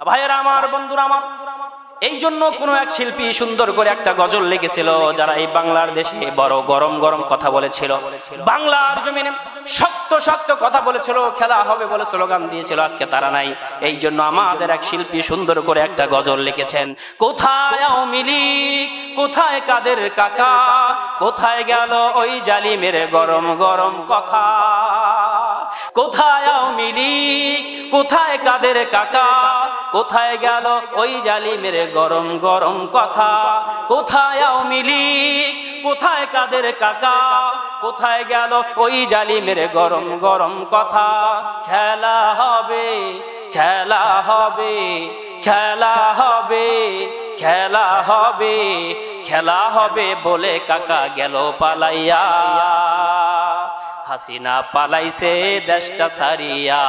ভাইয়েরা আমার, বন্ধুরা আমার, এই জন্য কোনো এক শিল্পী সুন্দর করে একটা গজল লিখেছিল। যারা এই বাংলার দেশে বড় গরম গরম কথা বলেছিল, বাংলার জমিনে শক্ত শক্ত কথা বলেছিল, খেলা হবে বলে স্লোগান দিয়েছিল, আজকে তারা নাই। এই জন্য আমাদের এক শিল্পী সুন্দর করে একটা গজল লিখেছেন। কোথায় আওয়ামী লীগ, কোথায় কাদের কাকা, কোথায় গেল ওই জালিমের গরম গরম কথা। কোথায় আওয়ামী লীগ, কোথায় কাদের কাকা, কোথায় গেল ওই জালিমের গরম গরম কথা। কোথায় আওয়ামী লীগ, কোথায় কাদের কাকা, কোথায় গেল ওই জালিমের গরম গরম কথা। খেলা হবে, খেলা হবে, খেলা হবে, খেলা হবে, খেলা হবে বলে কাকা গেল পালাইয়া। হাসিনা পালাইছে দেশটা সারিয়া,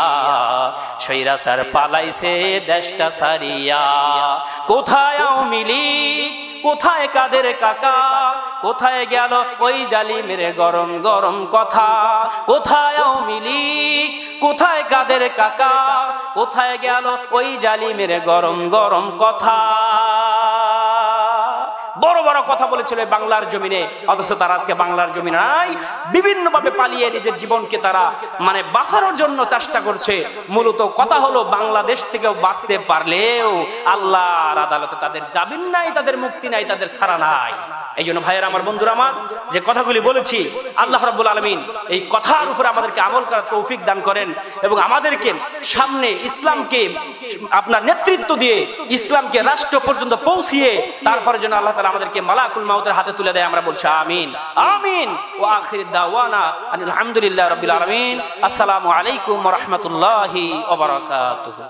স্বৈরাচার পালাইছে দেশটা সারিয়া। কোথায় আওয়ামী লীগ, কোথায় কাদের কাকা, কোথায় গেল ওই জালিমের গরম গরম কথা। কোথায় আওয়ামী লীগ, কোথায় কাদের কাকা, কোথায় গেল ওই জালিমের গরম গরম কথা। বড় বড় কথা বলেছিল বাংলার জমিনে, অথচ তারা আজকে বাংলার জমিনে নাই। বিভিন্ন ভাবে পালিয়ে নিজের জীবনকে তারা বাঁচানোর জন্য চেষ্টা করছে। মূলত কথা হলো, বাংলাদেশ থেকে বাঁচতে পারলেও আল্লাহর আদালতে তাদের জামিন নাই, তাদের মুক্তি নাই, তাদের ছাড়া নাই। এই জন্য ভাইয়েরা আমার, বন্ধুরা আমার, যে কথাগুলি বলেছি, আল্লাহ রাব্বুল আলামিন এই কথার উপরে আমাদেরকে আমল করার তৌফিক দান করেন এবং আমাদেরকে সামনে ইসলামকে আপনার নেতৃত্ব দিয়ে ইসলামকে রাষ্ট্র পর্যন্ত পৌঁছিয়ে তারপরে যেন আল্লাহ তাআলা আমাদেরকে মালাকুল মাউতের হাতে তুলে দেয়। আমরা বলছি আমিন আমিন। ওয়া আখির দাওয়ানা আলহামদুলিল্লাহি রাব্বিল আলামিন। আসসালামু আলাইকুম ওয়া রাহমাতুল্লাহি ওয়া বারাকাতুহু।